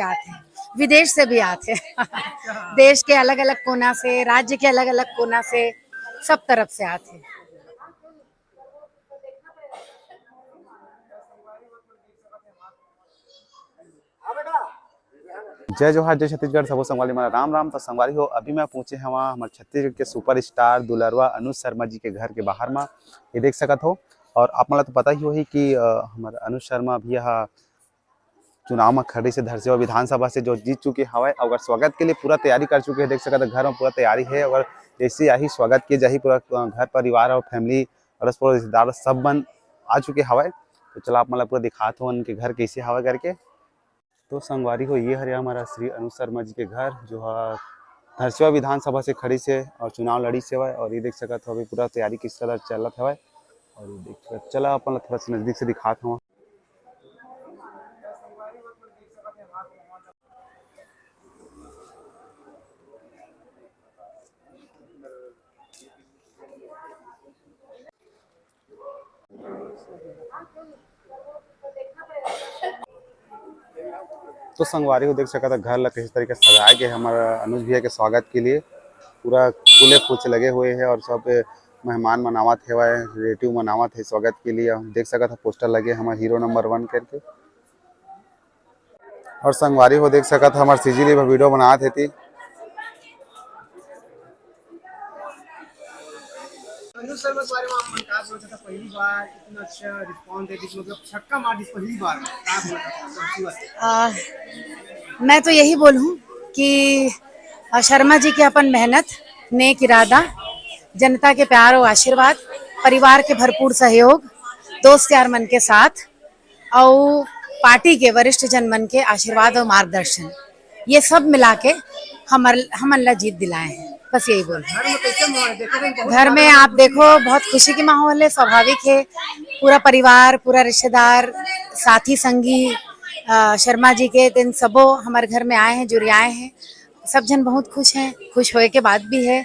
आते हैं, विदेश से भी आते हैं देश के अलग अलग कोना से, राज्य के अलग अलग कोना से, सब तरफ से आते हैं। जय जोहार, जय छत्तीसगढ़, सबो संगवारी मन राम राम। तो संगवारी हो, अभी मैं पहुंचे हवा हमारे छत्तीसगढ़ के सुपर स्टार दुलरवा अनुज शर्मा जी के घर के बाहर में। ये देख सकत हो। और आप मन तो पता ही होही कि हमारे अनुज शर्मा भी यहाँ चुनाव में खड़े से धरसेवा विधानसभा से जो जीत चुके हवा, और स्वागत के लिए पूरा तैयारी कर चुके हैं। देख सकते घर में पूरा तैयारी है, और जैसे यही स्वागत किए जाही पूरा घर परिवार और फैमिली और पूरा रिश्तेदार सब बन आ चुके हवा। तो चला आप मतलब पूरा दिखाते हो उनके घर कैसे हवा करके। तो संगवारी हो, ये हरे हमारा श्री अनुज शर्मा जी के घर जो है धरसेवा विधानसभा से खड़ी से और चुनाव लड़ी से है। और ये देख सकते हो अभी पूरा तैयारी किस तरह चलत है। और ये देख चला अपन थोड़ा सा नजदीक से दिखाता हूँ। तो संगवारी को देख सकता घर ला किस तरीके से सजाया गया है हमारा अनुज भैया के स्वागत के लिए। पूरा फूले फूल से लगे हुए हैं और सब मेहमान मनावत है, रिलेटिव मनावत है स्वागत के लिए। देख सकते पोस्टर लगे हमारे हीरो नंबर 1 करके। और संगवारी हो देख सकते हमारे सीजी वीडियो बनाते थे। अनुज शर्मा के बारे में आप का बोलता था पहली बार इतना अच्छा रिस्पांस देती, मतलब छक्का मार दी पहली बार में क्या बोलता था? मैं तो यही बोलूं कि शर्मा जी की अपन मेहनत, नेक इरादा, जनता के प्यार और आशीर्वाद, परिवार के भरपूर सहयोग, दोस्त यार मन के साथ और पार्टी के वरिष्ठ जन मन के आशीर्वाद और मार्गदर्शन, ये सब मिला के हमन ला जीत दिलाए हैं। बस यही बोल। घर में आप देखो बहुत खुशी की माहौल है, स्वाभाविक है। पूरा परिवार, पूरा रिश्तेदार, साथी संगी शर्मा जी के दिन सबो हमारे घर में आए हैं, जुड़े आए हैं। सब जन बहुत खुश हैं, खुश होए के बाद भी है।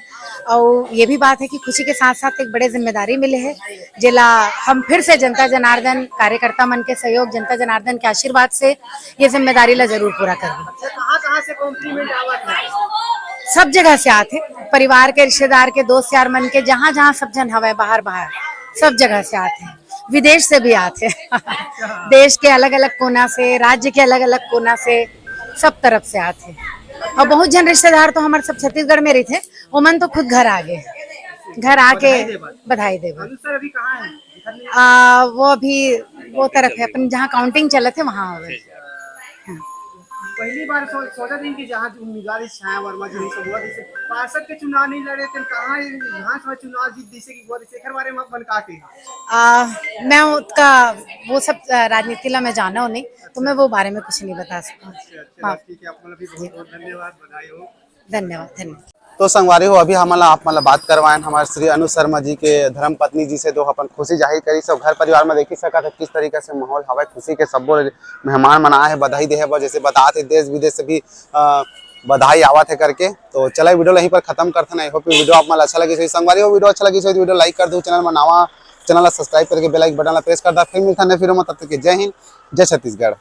और ये भी बात है कि खुशी के साथ साथ एक बड़े जिम्मेदारी मिले है, जिला हम फिर से जनता जनार्दन कार्यकर्ता मन के सहयोग, जनता जनार्दन के आशीर्वाद से ये जिम्मेदारी ला जरूर पूरा करेंगे। कहाँ से कॉम्प्लीमेंट आवत है? सब जगह से आते, परिवार के, रिश्तेदार के, दोस्त यार मन के, जहाँ जहाँ सब जन हवा बाहर बाहर सब जगह से आते हैं, विदेश से भी आते देश के अलग अलग कोना से, राज्य के अलग अलग कोना से, सब तरफ से आते हैं। और बहुत जन रिश्तेदार तो हमारे सब छत्तीसगढ़ में रहे थे, वो मन तो खुद घर आ गए, घर आके बधाई दे। अभी कहाँ है? वो अभी वो तरफ है अपन जहाँ काउंटिंग चले थे वहाँ। पहली बार सोचा दिन की जहाँ उम्मीदवार छाया वर्मा जी सब हुआ, जैसे पार्षद के चुनाव नहीं लड़े थे, कहाँ विधानसभा चुनाव जीत जैसे कि शेखर बारे में बनका के मैं उसका वो सब राजनीति ला मैं जाना हूँ नहीं, तो मैं वो बारे में कुछ नहीं बता सकता। ठीक है, आप भी बहुत धन्यवाद, बधाई हो। धन्यवाद। तो संगवारी हो, अभी हमारा आप मतलब बात करवाएं हमारे श्री अनुज शर्मा जी के धर्म पत्नी जी से, जो अपन खुशी जाहिर करी। सब घर परिवार में देखी सका था किस तरीके से माहौल हवा खुशी के, सब मेहमान मनाए है, बधाई दे है, जैसे बताते देश विदेश से भी बधाई आवत है करके। तो चला वीडियो यहीं पर खत्म करते ना। होप वीडियो आप मतलब अच्छा लगी। संगवारी हो, वीडियो अच्छा लगी तो वीडियो लाइक कर दो, चैनल में नवा चैनल सब्सक्राइब करके बेल आइकन बटन प्रेस कर दो। फिर मिलता है फिर तब तक जय हिंद, जय छत्तीसगढ़।